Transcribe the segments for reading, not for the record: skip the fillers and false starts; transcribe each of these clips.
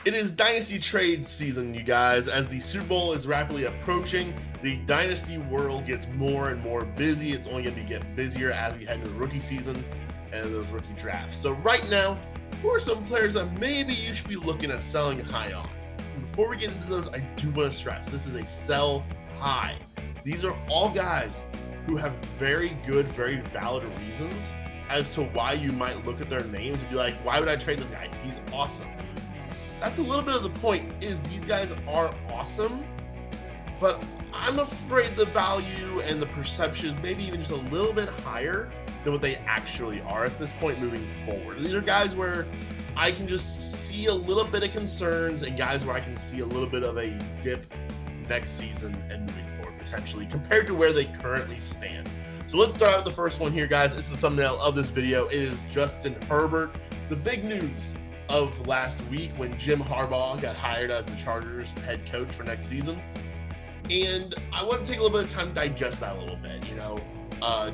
It is Dynasty trade season, you guys. As the Super Bowl is rapidly approaching, the Dynasty world gets more and more busy. It's only going to get busier as we head into the rookie season and those rookie drafts. So right now, who are some players that maybe you should be looking at selling high on? And before we get into those, I do want to stress, this is a sell high. These are all guys who have very good, very valid reasons as to why you might look at their names and be like, why would I trade this guy? He's awesome. That's a little bit of the point, is these guys are awesome, but I'm afraid the value and the perception is maybe even just a little bit higher than what they actually are at this point moving forward. These are guys where I can just see a little bit of concerns and guys where I can see a little bit of a dip next season and moving forward potentially compared to where they currently stand. So let's start out with the first one here, guys. This is the thumbnail of this video. It is Justin Herbert. The big news of last week when Jim Harbaugh got hired as the Chargers head coach for next season. And I want to take a little bit of time to digest that a little bit.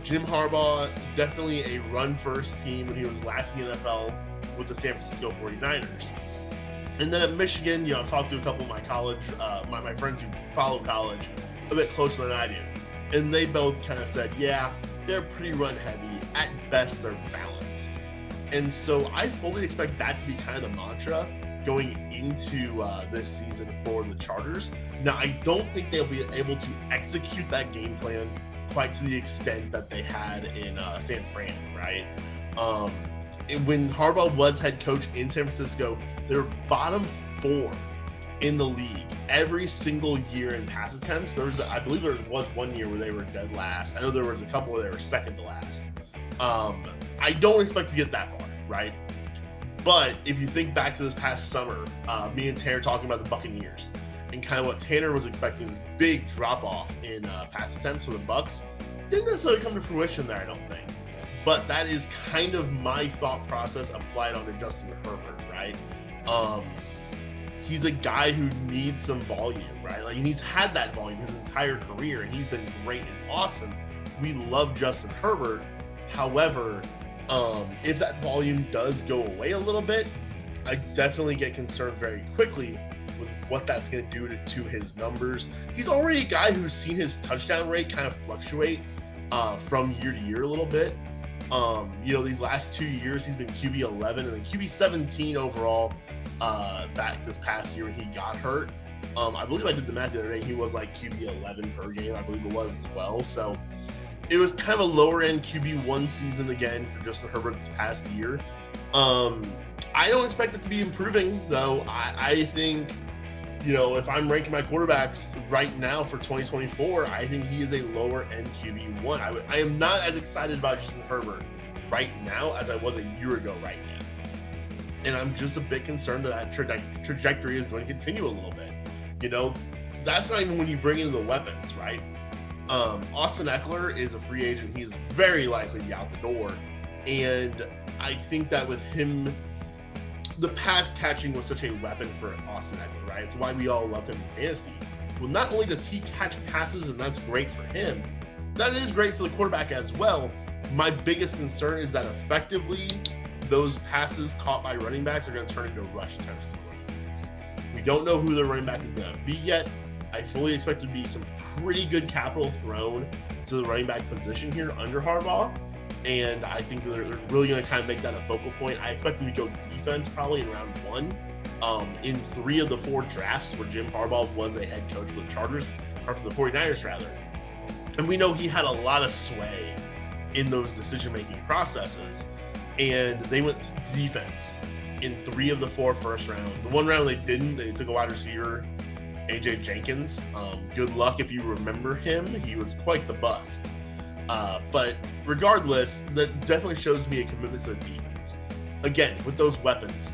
Jim Harbaugh, definitely a run-first team when he was last in the NFL with the San Francisco 49ers. And then at Michigan, I've talked to a couple of my college, my friends who follow college a bit closer than I do. And they both kind of said, yeah, they're pretty run-heavy. At best, they're balanced. And so I fully expect that to be kind of the mantra going into this season for the Chargers. Now, I don't think they'll be able to execute that game plan quite to the extent that they had in San Fran, right? When Harbaugh was head coach in San Francisco, they were bottom 4 in the league every single year in pass attempts. I believe there was one year where they were dead last. I know there was a couple where they were second to last. I don't expect to get that far, right? But if you think back to this past summer, me and Tanner talking about the Buccaneers and kind of what Tanner was expecting, this big drop off in pass attempts for the Bucs, didn't necessarily come to fruition there, I don't think. But that is kind of my thought process applied onto Justin Herbert, right? He's a guy who needs some volume, right? Like, he's had that volume his entire career, and he's been great and awesome. We love Justin Herbert. However, if that volume does go away a little bit, I definitely get concerned very quickly with what that's going to do to his numbers. He's already a guy who's seen his touchdown rate kind of fluctuate from year to year a little bit. These last 2 years, he's been QB 11 and then QB 17 overall back this past year when he got hurt. I believe I did the math the other day. He was like QB 11 per game, I believe it was as well. So it was kind of a lower end QB1 season again for Justin Herbert this past year. I don't expect it to be improving, though. I think, if I'm ranking my quarterbacks right now for 2024, I think he is a lower end QB1. I am not as excited about Justin Herbert right now as I was a year ago right now. And I'm just a bit concerned that trajectory is going to continue a little bit. That's not even when you bring in the weapons, right? Austin Eckler is a free agent. He's very likely to be out the door. And I think that with him, the pass catching was such a weapon for Austin Eckler, right? It's why we all loved him in fantasy. Well, not only does he catch passes, and that's great for him, that is great for the quarterback as well. My biggest concern is that effectively those passes caught by running backs are going to turn into rush attempts for the running backs. We don't know who their running back is going to be yet. I fully expect there to be some pretty good capital thrown to the running back position here under Harbaugh. And I think they're really going to kind of make that a focal point. I expect them to go defense probably in round 1. In 3 of the 4 drafts where Jim Harbaugh was a head coach for the Chargers, or for the 49ers rather. And we know he had a lot of sway in those decision-making processes. And they went defense in 3 of the 4 first rounds. The one round they didn't, they took a wide receiver, AJ Jenkins. Good luck if you remember him. He was quite the bust. But regardless, that definitely shows me a commitment to the defense. Again, with those weapons,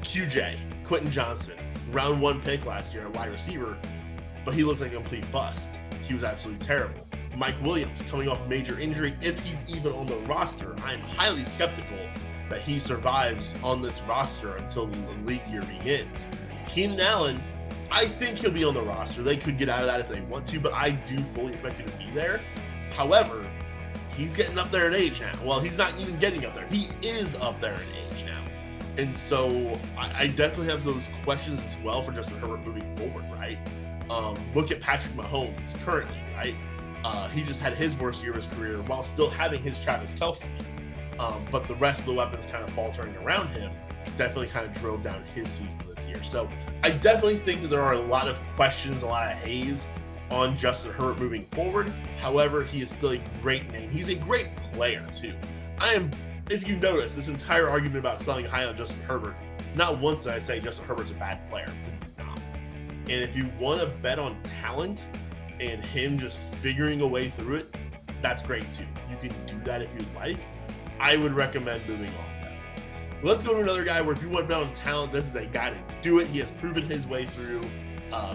QJ, Quentin Johnson, round 1 pick last year at wide receiver, but he looks like a complete bust. He was absolutely terrible. Mike Williams coming off a major injury, if he's even on the roster, I'm highly skeptical that he survives on this roster until the league year begins. Keenan Allen, I think he'll be on the roster. They could get out of that if they want to, but I do fully expect him to be there. However, he's getting up there in age now. Well, he's not even getting up there. He is up there in age now. And so I definitely have those questions as well for Justin Herbert moving forward, right? Look at Patrick Mahomes currently, right? He just had his worst year of his career while still having his Travis Kelce. But the rest of the weapons kind of faltering around him definitely kind of drove down his season this year. So I definitely think that there are a lot of questions, a lot of haze on Justin Herbert moving forward. However, he is still a great name. He's a great player too. If you notice, this entire argument about selling high on Justin Herbert, not once did I say Justin Herbert's a bad player, because he's not. And if you want to bet on talent and him just figuring a way through it, that's great too. You can do that if you'd like. I would recommend moving on though. Let's go to another guy where if you want to bet on talent, this is a guy to do it. He has proven his way through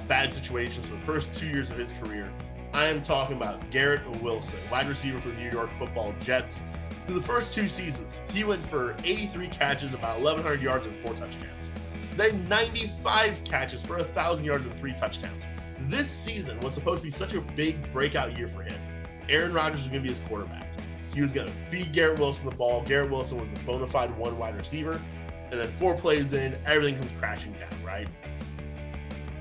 bad situations for the first 2 years of his career. I am talking about Garrett Wilson, wide receiver for the New York Football Jets. Through the first 2 seasons, he went for 83 catches, about 1,100 yards, and 4 touchdowns. Then 95 catches for 1,000 yards and 3 touchdowns. This season was supposed to be such a big breakout year for him. Aaron Rodgers was going to be his quarterback. He was going to feed Garrett Wilson the ball. Garrett Wilson was the bona fide one wide receiver. And then 4 plays in, everything comes crashing down, right?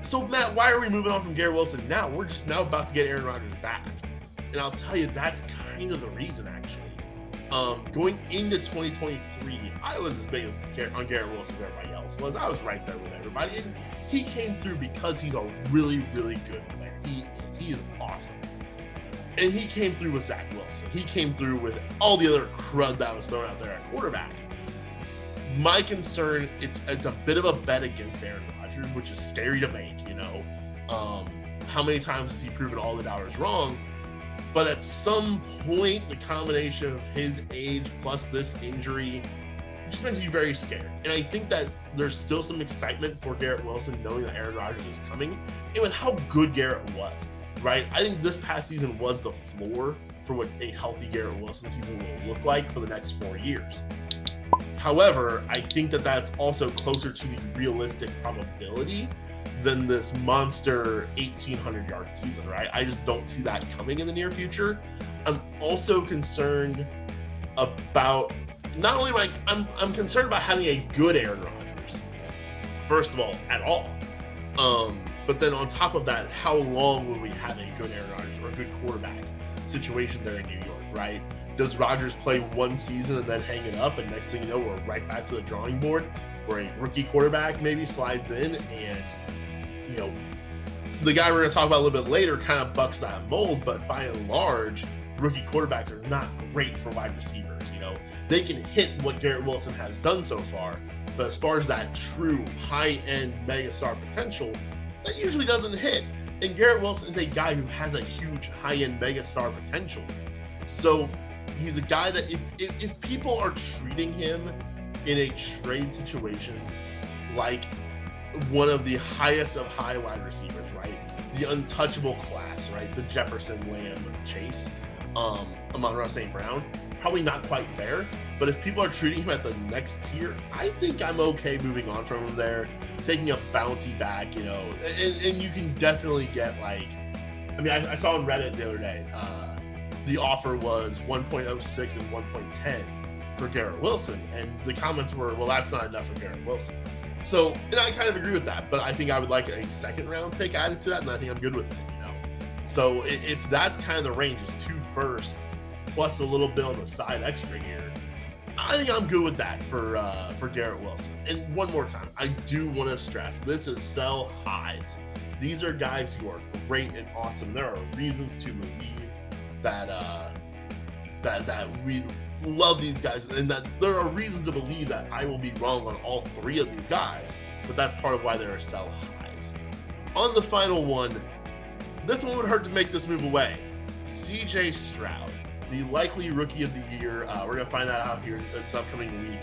So, Matt, why are we moving on from Garrett Wilson now? We're just now about to get Aaron Rodgers back. And I'll tell you, that's kind of the reason, actually. Going into 2023, I was as big on Garrett Wilson as everybody else was. I was right there with everybody. And he came through because he's a really, really good player. He is awesome. And he came through with Zach Wilson. He came through with all the other crud that was thrown out there at quarterback. My concern, it's a bit of a bet against Aaron Rodgers, which is scary to make, you know. How many times has he proven all the doubters wrong? But at some point, the combination of his age plus this injury just makes you very scared. And I think that there's still some excitement for Garrett Wilson knowing that Aaron Rodgers is coming. And with how good Garrett was, right? I think this past season was the floor for what a healthy Garrett Wilson season will look like for the next 4 years. However, I think that that's also closer to the realistic probability than this monster 1,800-yard season, right? I just don't see that coming in the near future. I'm also concerned about not only I'm concerned about having a good Aaron Rodgers, first of all, at all. But then on top of that, how long will we have a good Aaron Rodgers or a good quarterback situation there in New York, right? Does Rodgers play 1 season and then hang it up, and next thing you know, we're right back to the drawing board where a rookie quarterback maybe slides in and, you know, the guy we're going to talk about a little bit later kind of bucks that mold, but by and large, rookie quarterbacks are not great for wide receivers, you know. They can hit what Garrett Wilson has done so far, but as far as that true high-end megastar potential, that usually doesn't hit. And Garrett Wilson is a guy who has a huge high-end megastar potential. So he's a guy that if people are treating him in a trade situation like one of the highest of high wide receivers, right? The untouchable class, right? The Jefferson, Lamb, Chase, Amon-Ra St. Brown, probably not quite there. But if people are treating him at the next tier, I think I'm okay moving on from him there, taking a bounty back, you know, and you can definitely get like, I mean, I saw on Reddit the other day, the offer was 1.06 and 1.10 for Garrett Wilson. And the comments were, well, that's not enough for Garrett Wilson. So, and I kind of agree with that, but I think I would like a second round pick added to that, and I think I'm good with it, you know. So if that's kind of the range, is 2 firsts plus a little bit on the side extra here, I think I'm good with that for Garrett Wilson. And one more time, I do want to stress, this is sell highs. These are guys who are great and awesome. There are reasons to believe that that we love these guys, and that there are reasons to believe that I will be wrong on all 3 of these guys, but that's part of why there are sell highs. On the final one, this one would hurt to make this move away. CJ Stroud, the likely rookie of the year. We're going to find that out here this upcoming week.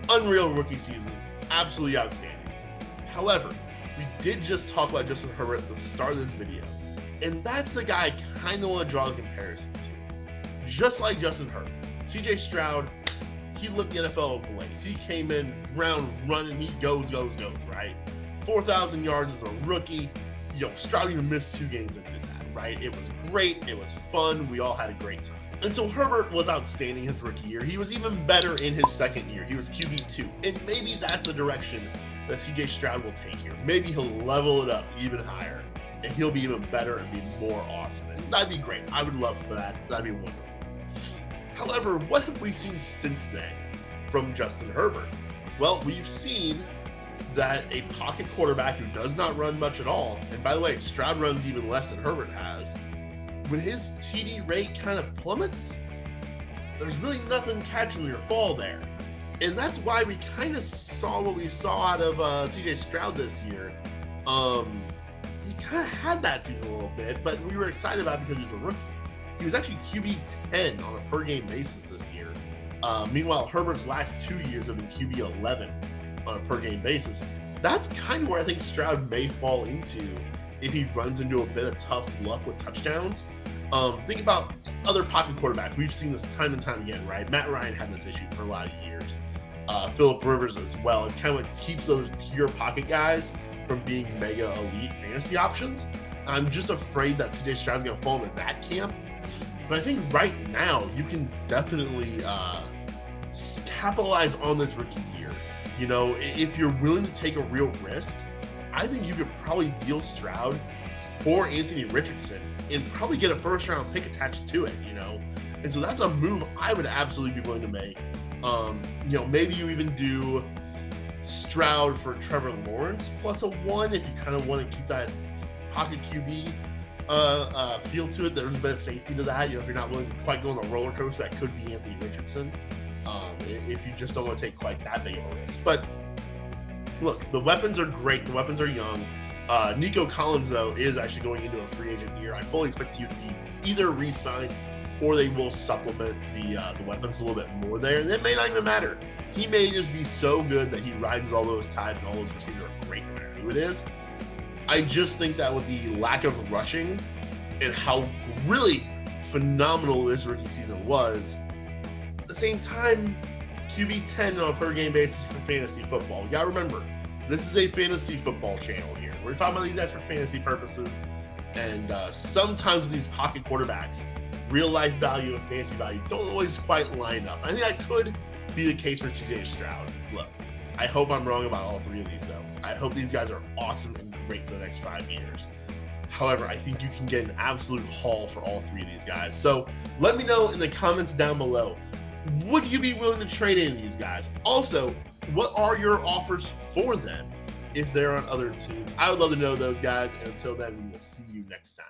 Unreal rookie season, absolutely outstanding. However, we did just talk about Justin Herbert at the start of this video, and that's the guy I kind of want to draw a comparison to. Just like Justin Herbert, CJ Stroud, he lit the NFL ablaze. He came in ground running, he goes, right? 4,000 yards as a rookie. Stroud even missed 2 games and did that, right? It was great. It was fun. We all had a great time. And so Herbert was outstanding his rookie year. He was even better in his second year. He was QB2. And maybe that's the direction that CJ Stroud will take here. Maybe he'll level it up even higher. And he'll be even better and be more awesome. And that'd be great. I would love for that. That'd be wonderful. However, what have we seen since then from Justin Herbert? Well, we've seen that a pocket quarterback who does not run much at all, and by the way, Stroud runs even less than Herbert has, when his TD rate kind of plummets, there's really nothing catching your fall there. And that's why we kind of saw what we saw out of CJ Stroud this year. He kind of had that season a little bit, but we were excited about it because he's a rookie. He was actually QB 10 on a per game basis this year. Meanwhile, Herbert's last 2 years have been QB 11 on a per game basis. That's kind of where I think Stroud may fall into if he runs into a bit of tough luck with touchdowns. Think about other pocket quarterbacks. We've seen this time and time again, right? Matt Ryan had this issue for a lot of years. Phillip Rivers as well. It's kind of what keeps those pure pocket guys from being mega elite fantasy options. I'm just afraid that CJ Stroud's going to fall into that camp. But I think right now you can definitely capitalize on this rookie year. You know, if you're willing to take a real risk, I think you could probably deal Stroud for Anthony Richardson and probably get a first round pick attached to it, you know? And so that's a move I would absolutely be willing to make. You know, maybe you even do Stroud for Trevor Lawrence plus a 1 if you kind of want to keep that pocket QB feel to it. There's a bit of safety to that. You know, if you're not willing to quite go on the roller coaster, that could be Anthony Richardson. If you just don't want to take quite that big of a risk. But look, the weapons are great. The weapons are young. Nico Collins, though, is actually going into a free agent year. I fully expect you to be either re-signed or they will supplement the weapons a little bit more there. And it may not even matter. He may just be so good that he rises all those tides and all those receivers are great no matter who it is. I just think that with the lack of rushing and how really phenomenal this rookie season was, at the same time, QB 10 on a per game basis for fantasy football. You gotta remember, this is a fantasy football channel here. We're talking about these guys for fantasy purposes, and sometimes with these pocket quarterbacks, real life value and fantasy value don't always quite line up. I think that could be the case for CJ Stroud. Look, I hope I'm wrong about all three of these, though. I hope these guys are awesome and great for the next 5 years. However, I think you can get an absolute haul for all three of these guys. So let me know in the comments down below. Would you be willing to trade in these guys? Also, what are your offers for them if they're on other teams? I would love to know those guys. And until then, we will see you next time.